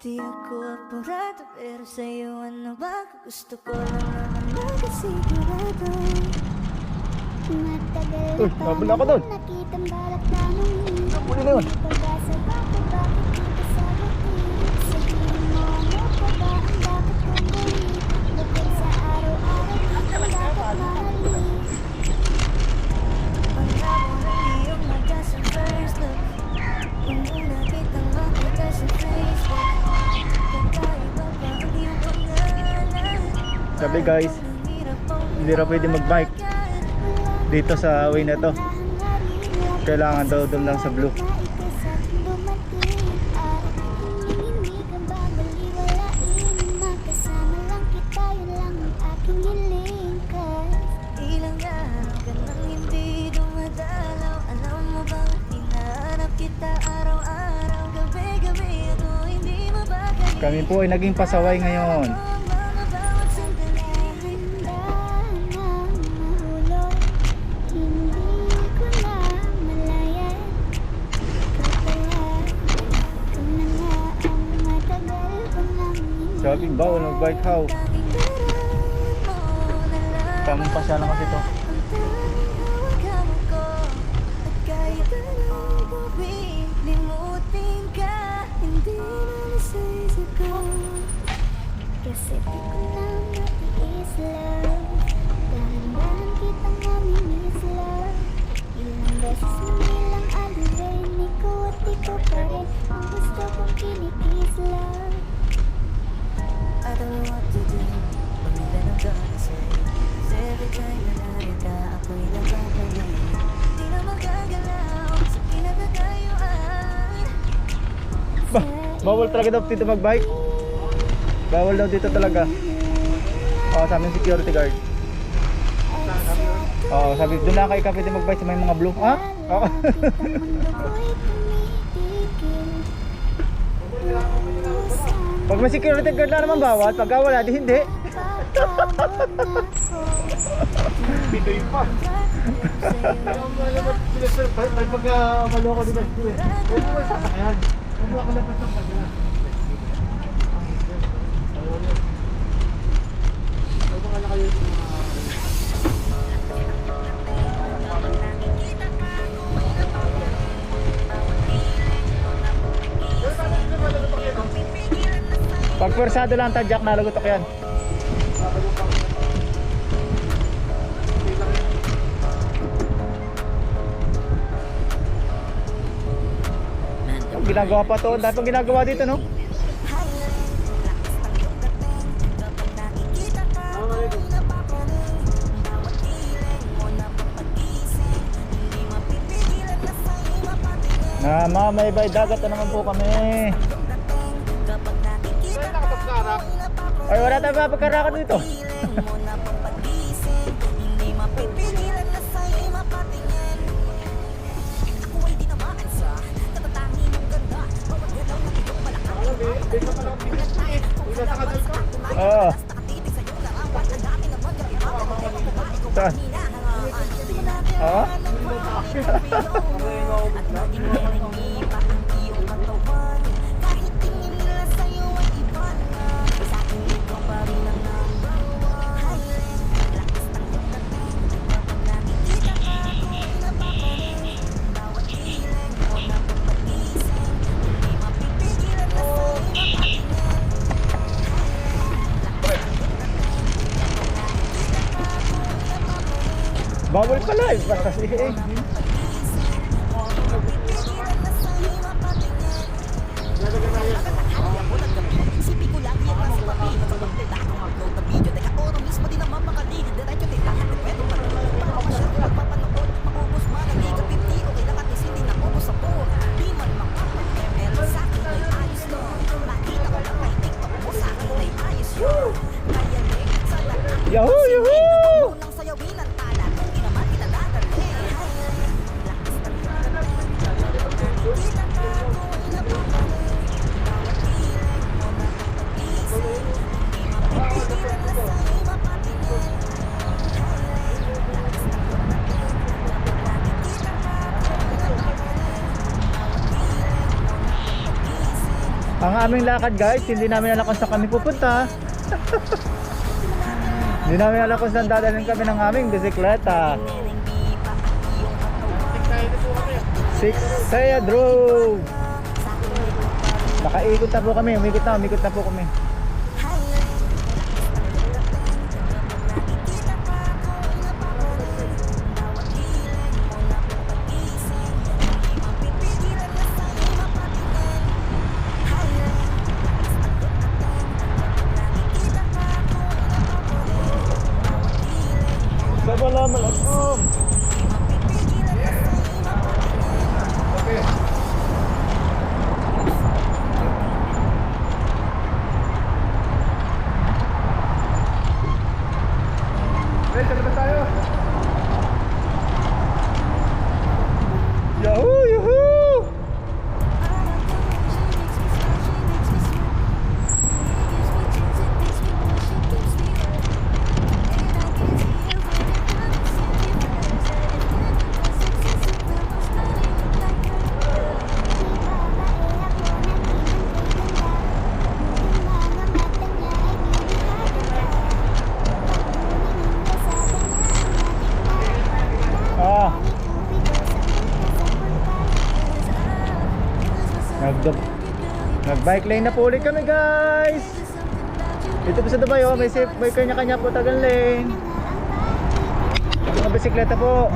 Di ako apurado, pero sa'yo ano ba? Gusto ko lang naman nakasigurado. Matagal na babala ako doon. nakitang balak namang Huli na yun. pag-asa ba ko bakit dito sa buti? Sabihin mo ano pa ba ang dapat kong gawin? Bukod sa araw-araw dito dapat mahalin. Pangako hindi yung magkasa first look. Kung una kitang makita sa Facebook, kakaiba pa ang iyong pangalan. Sabi guys, hindi na pwede mag-bike dito sa way na to. Kailangan daw doon lang sa blue. Ilang araw ka nang hindi dumadalaw. Alam mo bang hinahanap kita araw-araw, gabi-gabi ako hindi mabagay. Kami po ay naging pasaway ngayon. Mga bawat sandali handa na mahulog. Hindi ko na malayan. Kapala ko na nga ang matagal ko nang hindi. Sabi bawal mag-bike how? Tamang pasya lang kasi to. Kasi di ko na matiis love. Dahan-dahan kitang namimiss love. Ilang beses manilang alirin, ikaw at ikaw pa rin ang gusto kong kinikiss love. I don't know what to do, but then I'm gonna say, 'cause every time na narita ako'y nagkakaroon. Di na magagalaw sa pinagkakayuan. Bawal talaga daw dito mag-bike. Bawal daw dito talaga. Oo, sabi ng security guard. Oo, sabi doon lang kayo ka pwede mag-bike sa may mga blue. Ha? Oo. Pag may security guard na naman bawal, pag wala di hindi. Pitoy pa. Pag maloko din ako eh. Huwag mo sasakyan. Huwag mo ako lapat ng kanya. Huwag mo ka na kayo yung Pag pwersado lang tadyak nalagotok yan. Ginagawa pa to, dahil pang ginagawa dito no? Na may bay dagat na naman po kami. Ay wala tayong mapagkarakan dito. Oo. Saan? Oo? Bawal pala eh, basta kasi eh. Yahoo! Yahoo! Ang aming lakad guys, hindi namin alam kung saan kami pupunta. Hindi namin alam kung saan dadalhin kami ng aming bisikleta. Six Saya Drove. Nakaikot na po kami, umikot na po kami. Assalamualaikum. Okay. Ready na tayo? Yahoo! Yahoo! Nag-bike lane na po ulit kami guys. Dito po sa Dubai oh, may kanya-kanya po tagang lane. Mga bisikleta po,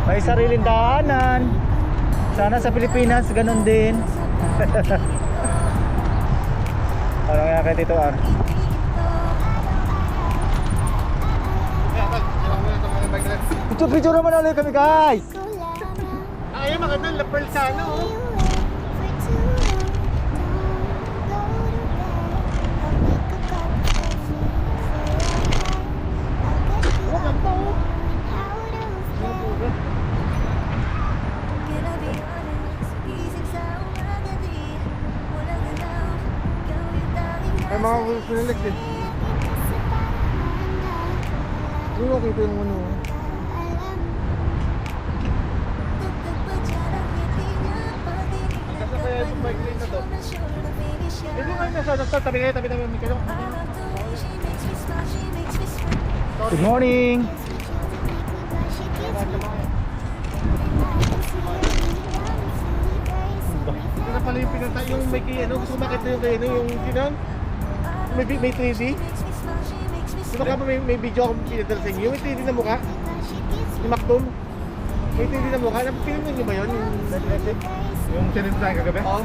may sariling daanan. Sana sa Pilipinas ganun din. Ano kaya kayo dito Ar? Picture naman ulit kami guys. Ay, maganda lapel sana oh. Ay, mga kulilik din. Yung nakita yung ano. Kaya yung bike lane na to. Hindi nga nasa tabi kayo, tabi may kayo. Good morning. Ito na pala yung pinunta, yung may kaya, ano, gusto ko makita yung kaya, yung sinan? May 3D? Diba ka ba may video akong pinadala sa inyo? Yung may 3D na mukha? Yung Macdom? May 3D na mukha? Napipilin nyo ba yun? Yung sinunod tayo kagabi? Oo.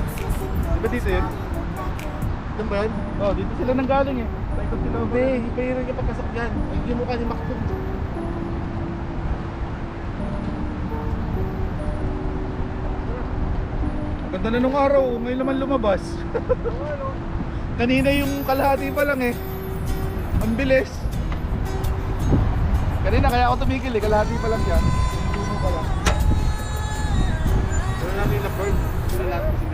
Diba dito yun? Doon ba yun? Oh, dito sila nang galing eh. Paikot sila. Hindi, ipahirin niya pagkasok yan. Yung mukha ni Macdom. Ganda na nung araw, ngayon naman lumabas. Kanina yung kalahati pa lang eh. Ang bilis. Kanina kaya ako tumigil eh, kalahati pa lang yan. Puno pa lang. Wala namin na bird. Wala namin